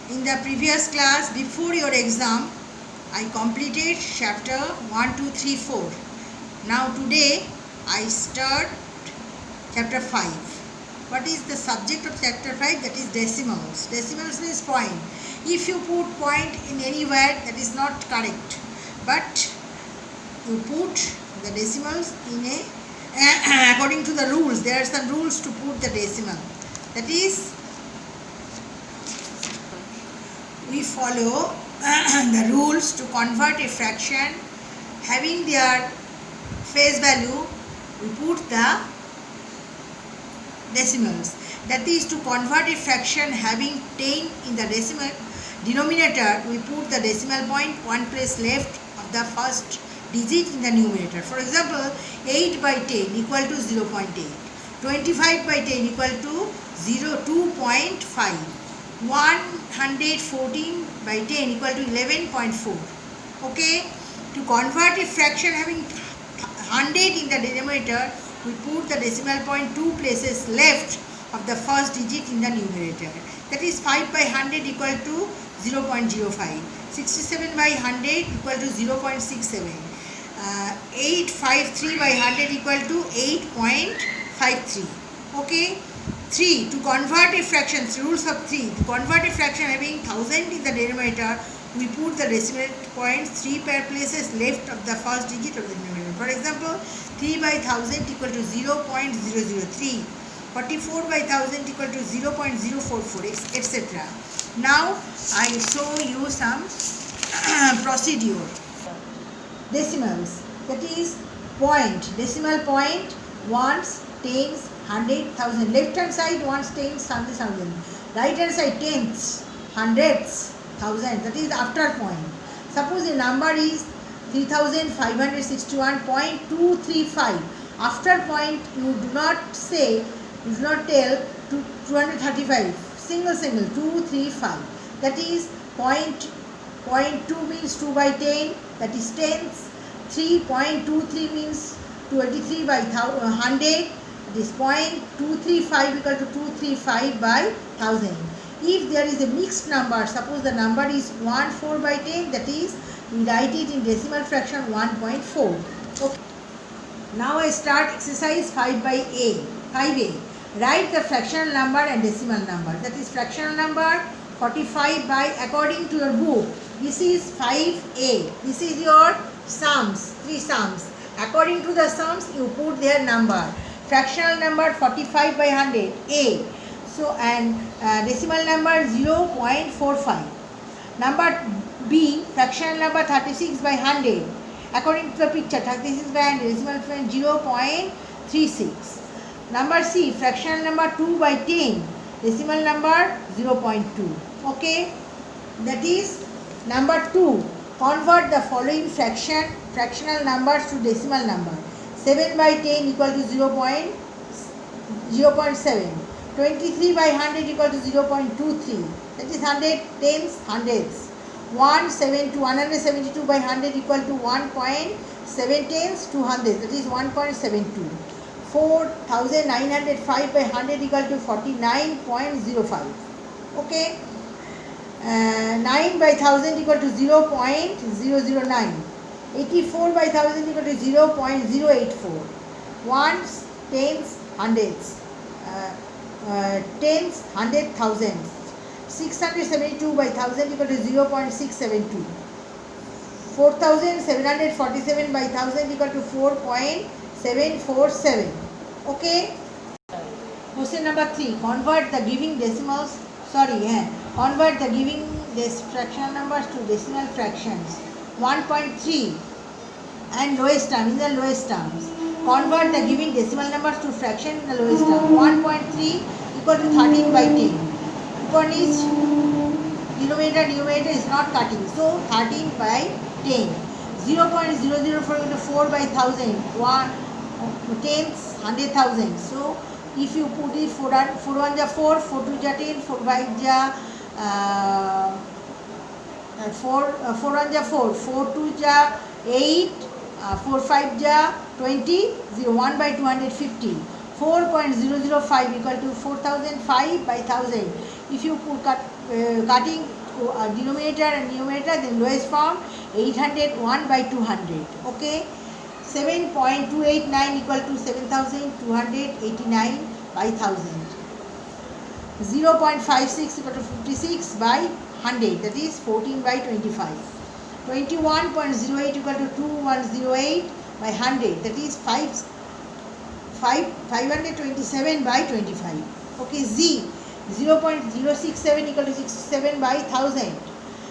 In the previous class, before your exam, I completed chapter 1, 2, 3, 4. Now today, I start chapter 5. What is the subject of chapter 5? That is decimals. Decimals means point. If you put point in anywhere, that is not correct. But you put the decimals in a according to the rules. There are some rules to put the decimal. That is, we follow the rules to convert a fraction having their face value. We put the decimals. That is, to convert a fraction having 10 in the decimal denominator, we put the decimal point one place left of the first digit in the numerator. For example, 8 by 10 equal to 0.8, 25 by 10 equal to 2.5, 114 by 10 equal to 11.4. Okay, to convert a fraction having 100 in the denominator, we put the decimal point two places left of the first digit in the numerator. That is, 5 by 100 equal to 0.05, 67 by 100 equal to 0.67, 853 by 100 equal to 8.53. Okay. 3. To convert a fraction, rules of 3. To convert a fraction having 1000 in the denominator, we put the decimal point 3 pair places left of the first digit of the denominator. For example, 3 by 1000 equal to 0.003, 44 by 1000 equal to 0.044, etc. Now, I show you some procedure. Decimals, that is point, decimal point, ones, tens, 100, 1000. Left hand side ones, tens, 100,000. Right hand side tenths, hundreds, thousands. That is the after point. Suppose the number is 3561.235. After point, you do not say, you do not tell 235. Single 235. That is point 0.2 means 2 by 10. That is tenths. 3.23 means 23 by 100. This 0.235 equal to 235 by 1000. If there is a mixed number, suppose the number is 1/4 by 10, that is, we write it in decimal fraction 1.4. Okay. Now I start exercise 5A. Write the fractional number and decimal number. That is, fractional number 45 by, according to your book, this is 5A. This is your sums, 3 sums. According to the sums, you put their number. Fractional number 45 by 100, A. So, and decimal number 0.45. Number B, fractional number 36 by 100. According to the picture, 36 by 100, decimal point 0.36. Number C, fractional number 2 by 10. Decimal number 0.2. Okay. That is number 2. Convert the following fractional numbers to decimal number. 7 by 10 equal to 0.7. 23 by 100 equal to 0.23. That is 100 tens, hundreds. 172 by 100 equal to 1.7 tens, 200. That is 1.72. 4905 by 100 equal to 49.05. Okay. 9 by 1000 equal to 0.009. 84 by 1000 equal to 0.084. Ones, tens, hundreds. Tens, hundred, thousands. 672 by 1000 equal to 0.672. 4747 by 1000 equal to 4.747. Okay. Question number 3. Convert the giving decimals. Convert the giving fractional numbers to decimal fractions. 1.3 and lowest term in the lowest terms. Convert the giving decimal numbers to fraction in the lowest term. 1.3 equal to 13 by 10. One is numerator is not cutting, so 13 by 10. 0.004 into 4 by 1000. 1 tenths, 100,000. So if you put it 4 1 ja 4, 4 2 ja 10, 4 5 ja 4 1 ja 4, 4 2 ja 8, 4 5 ja 20, 1 by 250. 4.005 equal to 4005 by 1000. If you put cutting denominator and numerator, then lowest form 801 by 200. Okay. 7.289 equal to 7,289 by 1000. 0.56 equal to 56 by 100, that is 14 by 25. 21.08 equal to 2108 by 100, that is 527 by 25. Okay, Z 0.067 equal to 67 by 1000.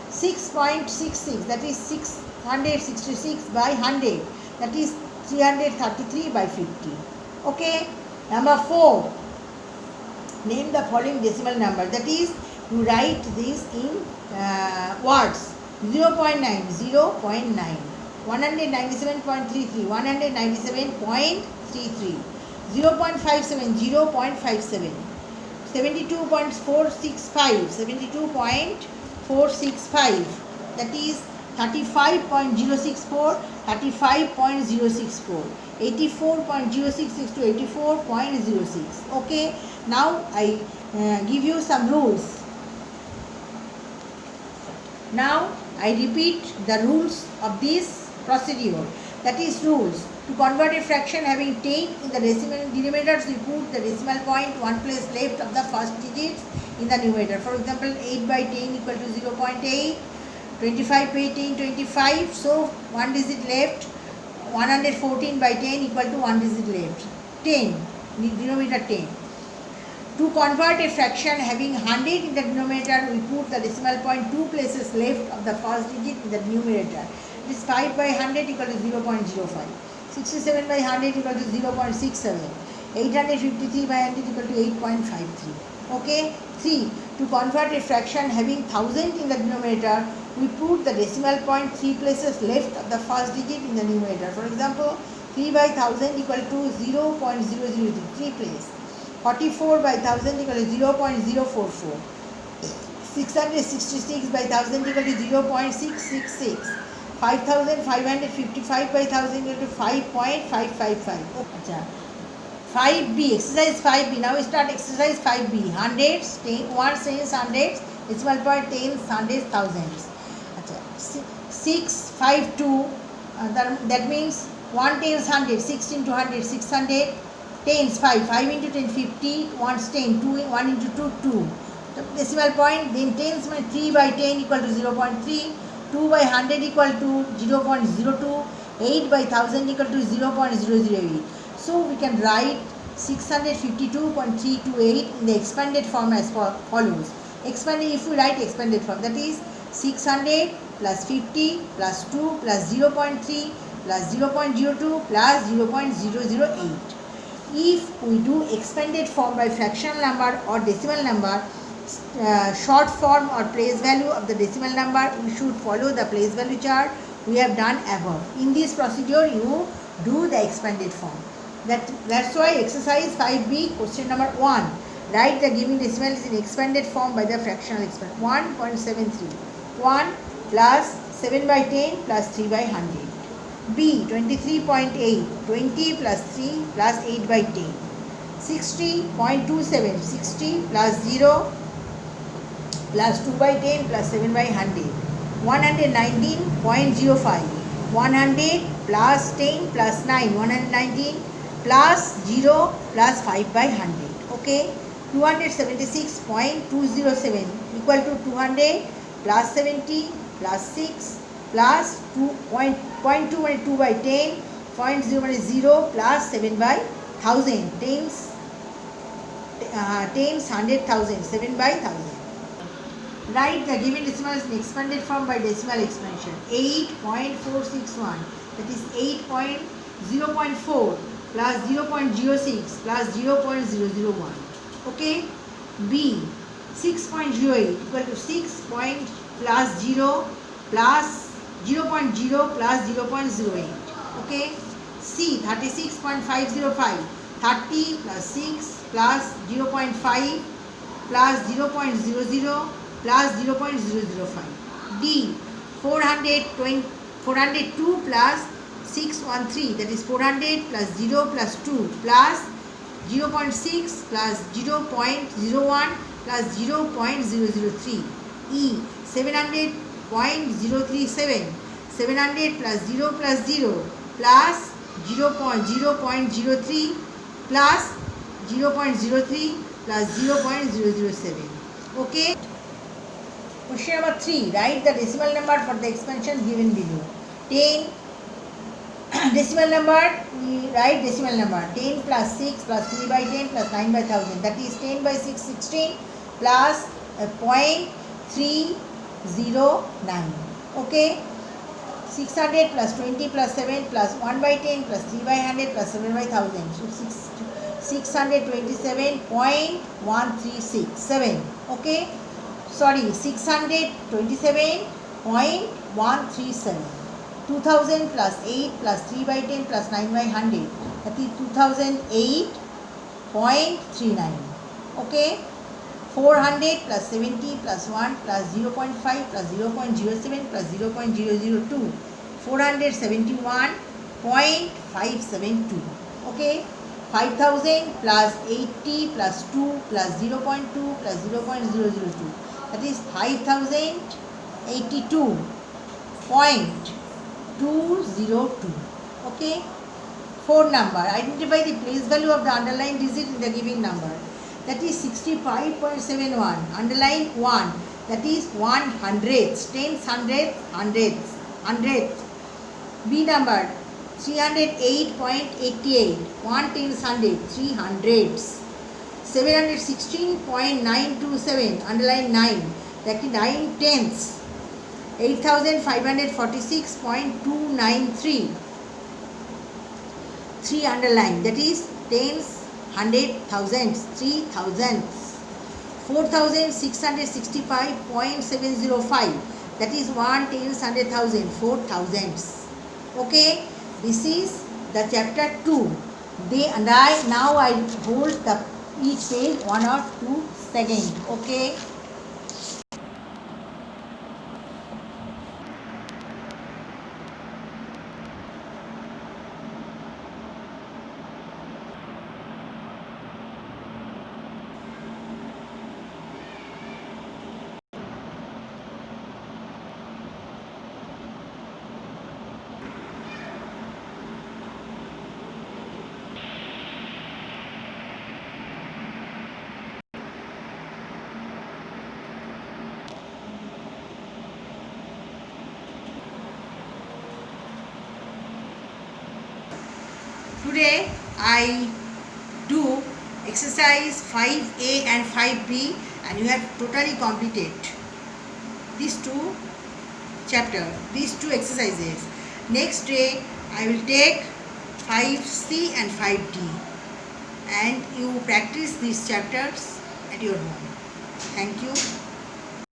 6.66, that is 666 by 100, that is 333 by 50. Okay. Number 4, name the following decimal number, that is you write this in words. 0.9, 0.9, 197.33, 197.33, 0.57, 0.57, 72.465, 72.465, that is 35.064, 35.064, 84.066 to 84.06. Okay, now I give you some rules. Now I repeat the rules of this procedure. That is rules. To convert a fraction having 10 in the decimal denominators, we put the decimal point one place left of the first digits in the numerator. For example, 8 by 10 equal to 0.8, 25 by 10, 25. So one digit left. 114 by 10 equal to one digit left. 10, denominator 10. To convert a fraction having 100 in the denominator, we put the decimal point two places left of the first digit in the numerator. It is 5 by 100 equal to 0.05. 67 by 100 equal to 0.67. 853 by 100 equal to 8.53. Okay. 3. To convert a fraction having 1000 in the denominator, we put the decimal point three places left of the first digit in the numerator. For example, 3 by 1000 equal to 0.003, 3 place. 44 by 1000 equal to 0.044. 666 by 1000 equal to 0.666. 5555 by 1000 equal to 5.555. Okay. 5B, exercise 5B. Now we start exercise 5B. Hundreds, ones, tens, hundreds, decimal point, tens, hundreds, thousands. 652, that means 1 tens 100, 6 into 100, 600, tens 5, 5 into 10, 50, 1 10, 2, 1 into 2, 2. The decimal point, then tens means 3 by 10 equal to 0.3, 2 by 100 equal to 0.02, 8 by 1000 equal to 0.008. So we can write 652.328 in the expanded form as follows. Expanded, if we write expanded form, that is 600 plus 50 plus 2 plus 0.3 plus 0.02 plus 0.008. If we do expanded form by fractional number or decimal number, short form or place value of the decimal number, we should follow the place value chart we have done above. In this procedure, you do the expanded form. That's why exercise 5B, question number 1. Write the given decimals in expanded form by the fractional exponent. 1.73. 1 plus 7 by 10 plus 3 by 100. B, 23.8. 20 plus 3 plus 8 by 10. 60.27. 60 plus 0 plus 2 by 10 plus 7 by 100. 119.05. 100 plus 10 plus 9. 119 plus 0 plus 5 by 100. Okay. 276.207 equal to 200 plus 70 plus 6 plus 2.2 by 10, 0.0 plus 7 by 1000, tens, 100,000, 7 by 1000. Write the given decimals in expanded form by decimal expansion. 8.461, that is 0.4 plus 0.06 plus 0.001. Okay. B, 6.08 equal to 6 plus 0 plus 0.0 plus 0.08. Okay. C, 36.505. 30 plus 6 plus 0.5 plus 0.00 plus 0.005. D, 402 plus 613, that is 400 plus 0 plus 2 plus 0.6 plus 0.01 plus 0.003. E 700.037. 700 plus 0 plus 0 plus 0.03 plus 0.03 plus 0.007. Okay. Question number 3. Write the decimal number for the expansion given below. 10. Decimal number, we write decimal number. 10 plus 6 plus 3 by 10 plus 9 by 1000. That is 10 by 6, 16 plus 0.309. Okay. 600 plus 20 plus 7 plus 1 by 10 plus 3 by 100 plus 7 by 1000. So 627.137. Okay. Sorry, 627.137. 2000 plus 8 plus 3 by 10 plus 9 by 100. That is 2008.39. Okay. 400 plus 70 plus 1 plus 0.5 plus 0.07 plus 0.002. 471.572. Okay. 5000 plus 80 plus 2 plus 0.2 plus 0.002. That is 5082.202. Okay. 4 number. Identify the place value of the underlined digit in the given number. That is 65.71. Underline 1. That is 100ths. Tens, hundredths. B number 308.88. 1 tens hundred. 3 hundredths. 716.927. Underline 9. That is 9 tenths. 8546.293. 3 underline. That is tens, hundred, thousands. 3 thousandths. 4665.705. That is 1 tens, 100,000. 4 thousandths. Okay. This is the chapter 2. Now I hold the each page 1 or 2 seconds. Okay. Today I do exercise 5A and 5B, and you have totally completed these two exercises. Next day I will take 5C and 5D, and you practice these chapters at your home. Thank you.